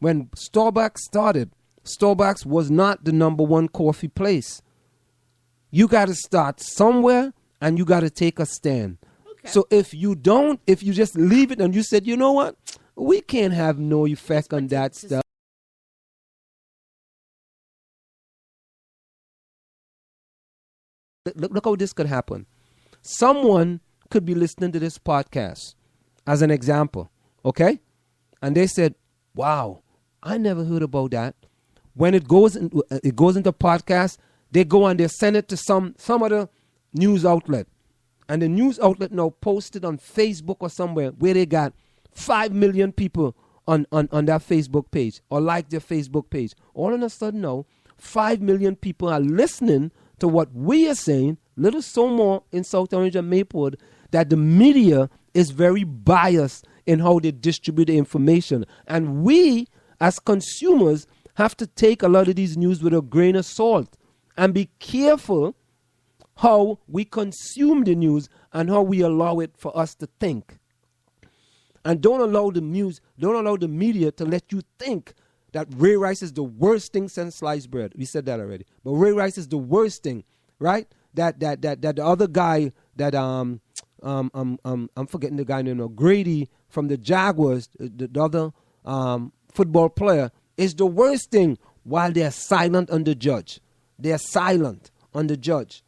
When Starbucks started, Starbucks was not the number one coffee place. You got to start somewhere, and you got to take a stand. Okay. So if you just leave it and you said, you know what, we can't have no effect on that stuff. Look how this could happen. Someone could be listening to this podcast as an example, okay? And they said, wow, I never heard about that. When it goes into podcast, they go and they send it to some other news outlet. And the news outlet now posted on Facebook or somewhere where they got 5 million people on their Facebook page or like their Facebook page. All of a sudden now, 5 million people are listening to what we are saying, little so more in South Orange and Maplewood, that the media is very biased in how they distribute the information. And we, as consumers, have to take a lot of these news with a grain of salt and be careful how we consume the news and how we allow it for us to think. And don't allow the media to let you think that Ray Rice is the worst thing since sliced bread. We said that already. But Ray Rice is the worst thing, right? That the other guy that I'm forgetting the guy name, Grady from the Jaguars, the other football player, is the worst thing, while they're silent on the judge. They're silent on the judge.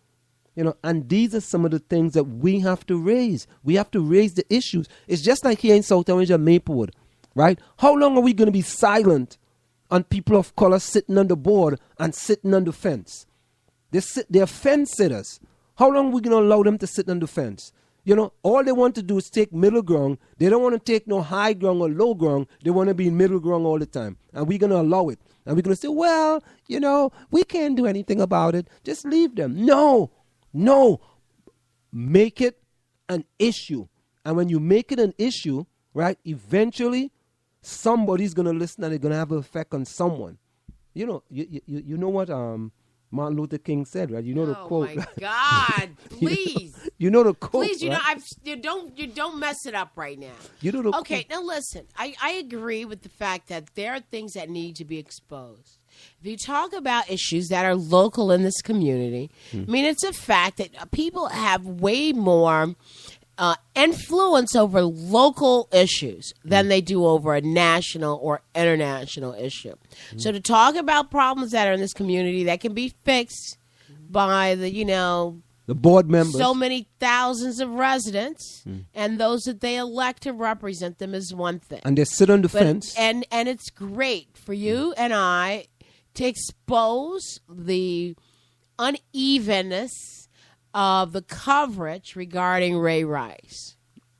And these are some of the things that we have to raise. We have to raise the issues. It's just like here in South Orange and Maplewood, right? How long are we going to be silent on people of color sitting on the board and sitting on the fence? They're fence sitters. How long are we going to allow them to sit on the fence? All they want to do is take middle ground. They don't want to take no high ground or low ground. They want to be in middle ground all the time. And we're going to allow it. And we're going to say, well, we can't do anything about it. Just leave them. No. Make it an issue. And when you make it an issue, right, eventually somebody's going to listen and it's going to have an effect on someone. You know what Martin Luther King said, right? The quote. Oh my God! Please. You know the quote. Please, right? you don't mess it up right now. You know the quote. Okay, now listen. I agree with the fact that there are things that need to be exposed. If you talk about issues that are local in this community, I mean, it's a fact that people have way more influence over local issues than they do over a national or international issue. So to talk about problems that are in this community that can be fixed by the board members, so many thousands of residents, and those that they elect to represent them is one thing. And they sit on the fence. And it's great for you and I to expose the unevenness of the coverage regarding Ray Rice.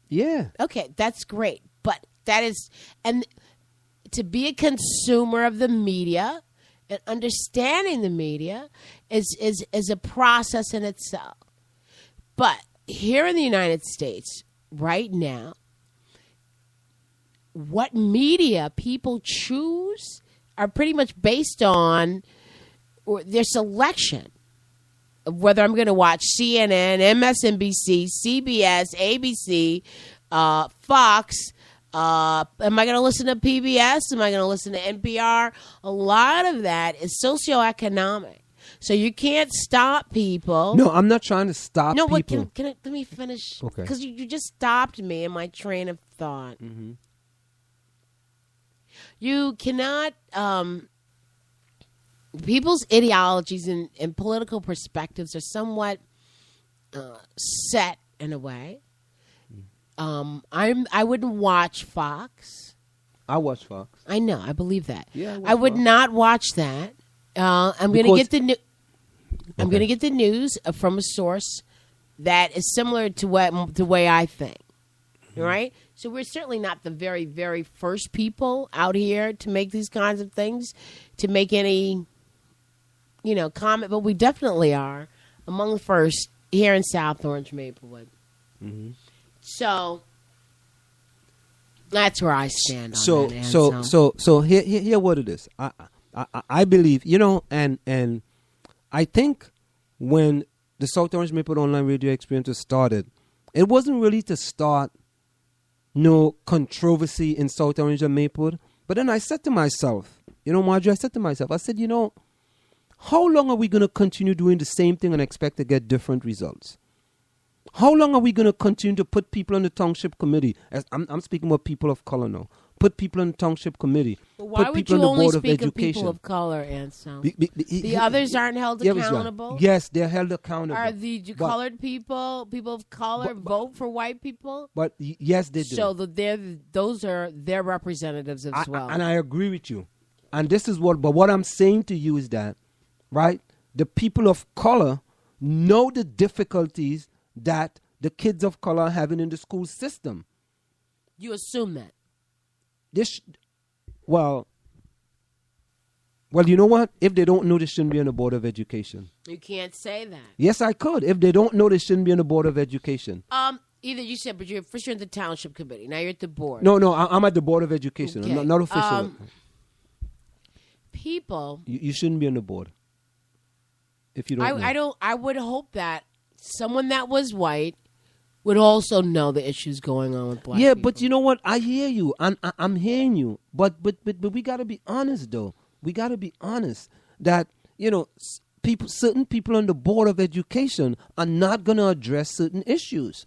Yeah. Okay, that's great. But that is, and to be a consumer of the media and understanding the media is a process in itself. But here in the United States, right now, what media people choose are pretty much based on their selection. Whether I'm going to watch CNN, MSNBC, CBS, ABC, Fox, am I going to listen to PBS? Am I going to listen to NPR? A lot of that is socioeconomic. So you can't stop people. No, I'm not trying to stop people. Let me finish. Okay. Because you just stopped me in my train of thought. Mm-hmm. You cannot... people's ideologies and political perspectives are somewhat set in a way. I wouldn't watch Fox. I watch Fox. I know. I believe that. Yeah, I would not watch that. I'm going to get the I'm going to get the news from a source that is similar to the way I think. Mm-hmm. Right? So we're certainly not the very, very first people out here to make these kinds of things, to make any comment, but we definitely are among the first here in South Orange, Maplewood. Mm-hmm. So that's where I stand on that. So here what it is. I believe, and I think when the South Orange Maplewood Online Radio Experience was started, it wasn't really to start no controversy in South Orange and Maplewood. But then I said to myself, Marjorie, I said, how long are we going to continue doing the same thing and expect to get different results? How long are we going to continue to put people on the township committee? As I'm speaking about people of color now. Put people on the township committee. But why put would people you on the only board of speak of education. people of color, Anselm? The others aren't held accountable? Yes, they're held accountable. Are the colored people of color, vote for white people? But yes, they do. So those are their representatives as well. And I agree with you. And this is what I'm saying to you is that, right, the people of color know the difficulties that the kids of color are having in the school system. You assume that? Well, you know what? If they don't know, they shouldn't be on the Board of Education. You can't say that. Yes, I could. If they don't know, they shouldn't be on the Board of Education. Either you said, but you're in the township committee. Now you're at the board. No, I'm at the Board of Education. Okay. I'm not official. People, you shouldn't be on the board. If you don't know. I would hope that someone that was white would also know the issues going on with black people. But you know what? I hear you. I'm hearing you. But we got to be honest, though. We got to be honest that, certain people on the Board of Education are not going to address certain issues.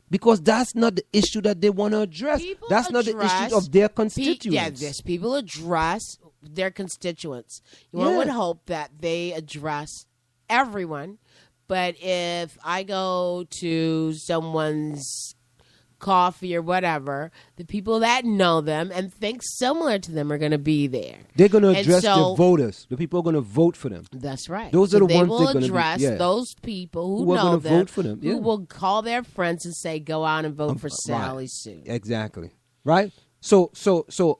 Because that's not the issue that they want to address. That's not the issue of their constituents. People address their constituents. One would hope that they address everyone. But if I go to someone's coffee or whatever, the people that know them and think similar to them are going to be there. They're going to address their voters. The people are going to vote for them. That's right. Those are the ones they're going to address those people who know them, vote for them. Yeah. who will call their friends and say, "Go out and vote for Sally Sue." Exactly. Right. So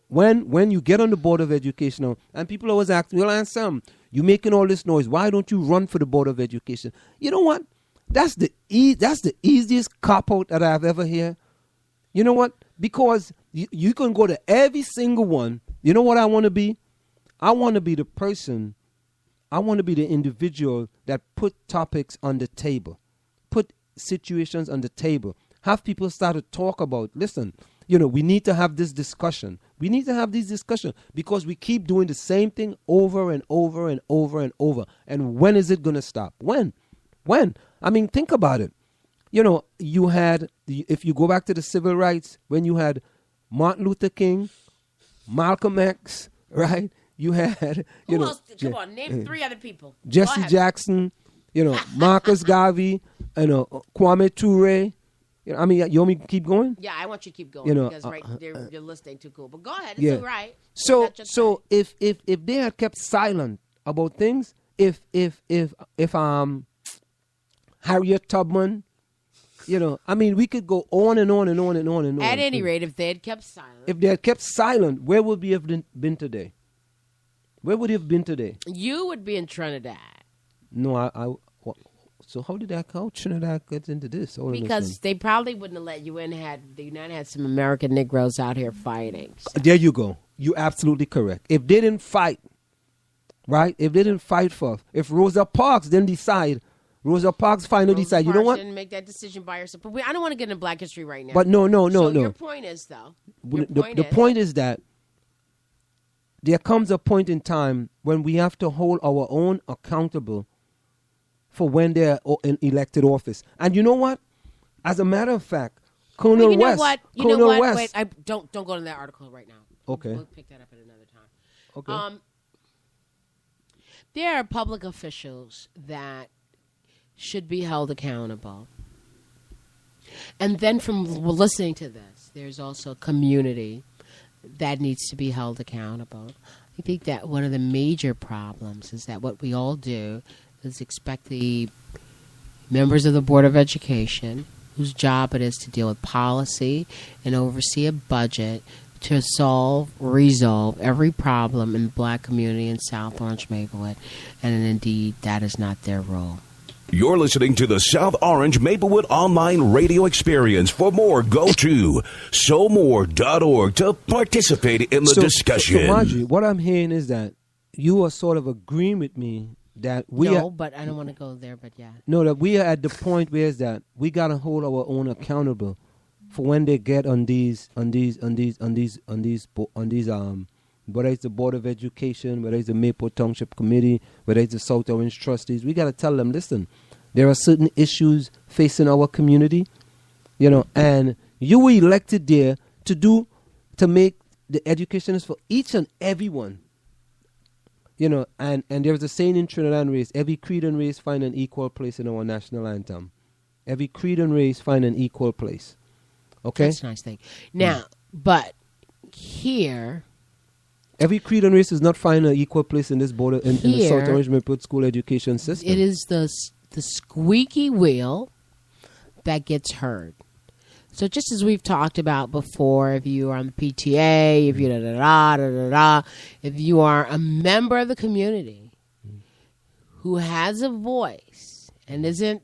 when you get on the Board of Education, and people always ask me, "Well, Anselm, you making all this noise. Why don't you run for the Board of Education?" You know what? That's the easiest cop-out that I've ever heard. You know what? Because you can go to every single one. You know what I want to be? I want to be the person. I want to be the individual that put topics on the table, put situations on the table, have people start to talk about, listen, we need to have this discussion. We need to have these discussions because we keep doing the same thing over and over and over and over. And when is it going to stop? When? I mean, think about it. You had, if you go back to the civil rights, when you had Martin Luther King, Malcolm X, right? You had, Who else? Come on, name 3 other people. Jesse Jackson, Marcus Garvey, Kwame Ture. I mean, you want me to keep going? Yeah, I want you to keep going because your list ain't too cool. But go ahead, it's all right. So if they had kept silent about things, if Harriet Tubman, I mean, we could go on and on and on and on and on. At any rate, if they had kept silent, where would we have been today? Where would you have been today? You would be in Trinidad. No, so how Trinidad get into this? Because they probably wouldn't have let you in had the United had some American Negroes out here fighting. So. There you go. You're absolutely correct. If they didn't fight, right? If they didn't fight if Rosa Parks didn't decide, Rosa Parks finally decided, you know what? Didn't make that decision by herself. But I don't want to get into Black history right now. But no. Your point is, though. The point is that there comes a point in time when we have to hold our own accountable for when they're in elected office. And you know what? As a matter of fact, Colonel West. You know what? Wait, don't go to that article right now. Okay. We'll pick that up at another time. Okay. There are public officials that should be held accountable. And then from listening to this, there's also community that needs to be held accountable. I think that one of the major problems is that what we all do is expect the members of the Board of Education, whose job it is to deal with policy and oversee a budget, to resolve every problem in the black community in South Orange, Maplewood. And indeed, that is not their role. You're listening to the South Orange Maplewood Online Radio Experience. For more, go to SoMore.org to participate in the discussion. So, Marjorie, what I'm hearing is that you are sort of agreeing with me that but I don't want to go there, but yeah. No, that we are at the point where is that we got to hold our own accountable for when they get on these whether it's the Board of Education, whether it's the Maple Township Committee, whether it's the South Orange trustees, we got to tell them, listen, there are certain issues facing our community, and you were elected there to make the education is for each and everyone. And there's a saying in Trinidad and race, every creed and race find an equal place in our national anthem. Every creed and race find an equal place. Okay? That's a nice thing. Now, but here... Every creed and race does not find an equal place in this border in the South Orange Maple School education system. It is the squeaky wheel that gets heard. So just as we've talked about before, if you are on the PTA, if you if you are a member of the community who has a voice and isn't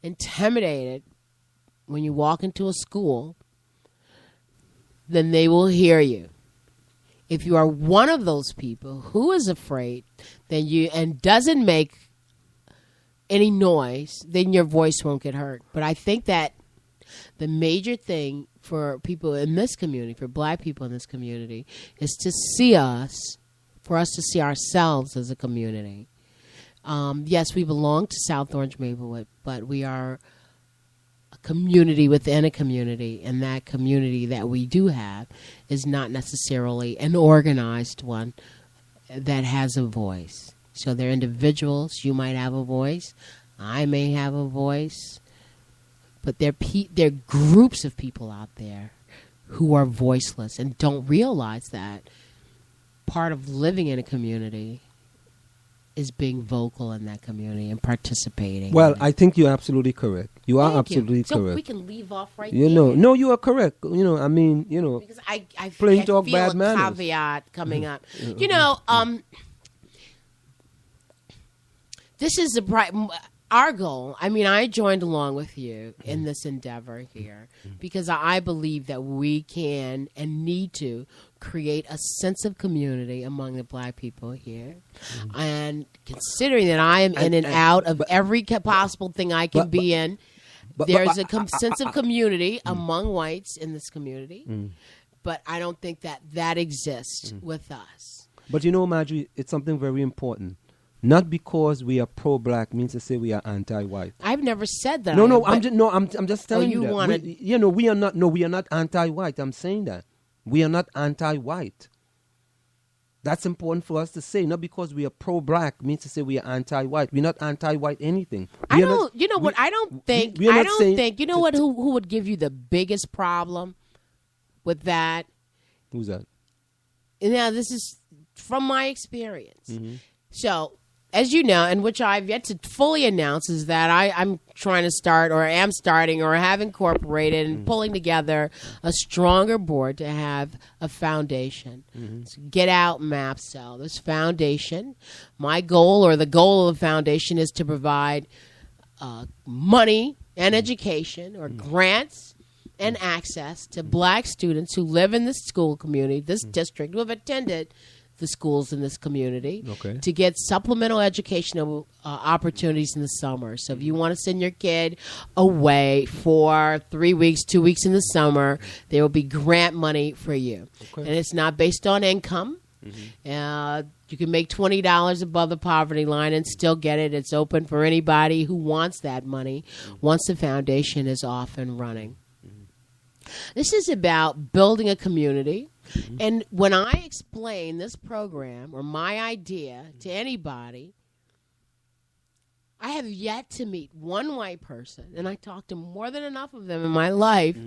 intimidated when you walk into a school, then they will hear you. If you are one of those people who is afraid and doesn't make any noise, then your voice won't get heard. But I think that the major thing for people in this community, for black people in this community, is for us to see ourselves as a community. Yes, we belong to South Orange Maplewood, but we are a community within a community, and that community that we do have is not necessarily an organized one that has a voice. So they're individuals. You might have a voice. I may have a voice. But there are groups of people out there who are voiceless and don't realize that part of living in a community is being vocal in that community and participating. Well, I think you're absolutely correct. You are absolutely so correct. We can leave off right there. No, you are correct. Because I plain feel talk, bad a manners. caveat coming up. This is our goal. I mean, I joined along with you in this endeavor here because I believe that we can and need to create a sense of community among the black people here. And considering that I am in and out of every possible thing I can be in, there's a sense of community among whites in this community. But I don't think that exists with us. But Marjorie, it's something very important. Not because we are pro-black means to say we are anti-white. I've never said that. I'm just telling you that. We are not. No, we are not anti-white. I'm saying that we are not anti-white. That's important for us to say. Not because we are pro-black means to say we are anti-white. We're not anti-white anything. I don't think. You know what? Who would give you the biggest problem with that? Who's that? Now, this is from my experience. So, as you know, and which I've yet to fully announce, is that I'm trying to start or am starting or have incorporated and pulling together a stronger board to have a foundation. So get out MAPCEL. This foundation, my goal or the goal of the foundation is to provide money and education or grants and access to black students who live in this school community, this district, who have attended the schools in this community to get supplemental educational opportunities in the summer. So if you want to send your kid away for 3 weeks, 2 weeks in the summer, there will be grant money for you. And it's not based on income. You can make $20 above the poverty line and still get it. It's open for anybody who wants that money once the foundation is off and running. This is about building a community. And when I explain this program or my idea to anybody, I have yet to meet one white person, and I talk to more than enough of them in my life,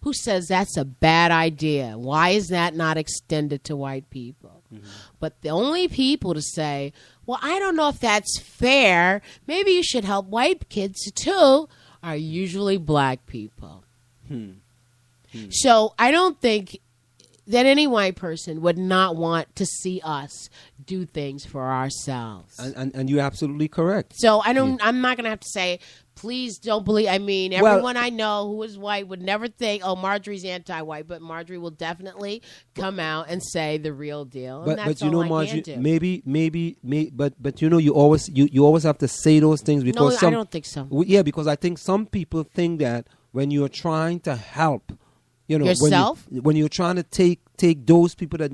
who says that's a bad idea. Why is that not extended to white people? But the only people to say, well, I don't know if that's fair, maybe you should help white kids too, are usually black people. So I don't think that any white person would not want to see us do things for ourselves. And you're absolutely correct. So I'm not going to have to say, please don't believe. I mean, everyone I know who is white would never think, oh, Marjorie's anti-white, but Marjorie will definitely come out and say the real deal. And that's all Marjorie, can do. Maybe, but you always have to say those things because I don't think so. Yeah, because I think some people think that when you're trying to help you know, yourself. when you're trying to take those people that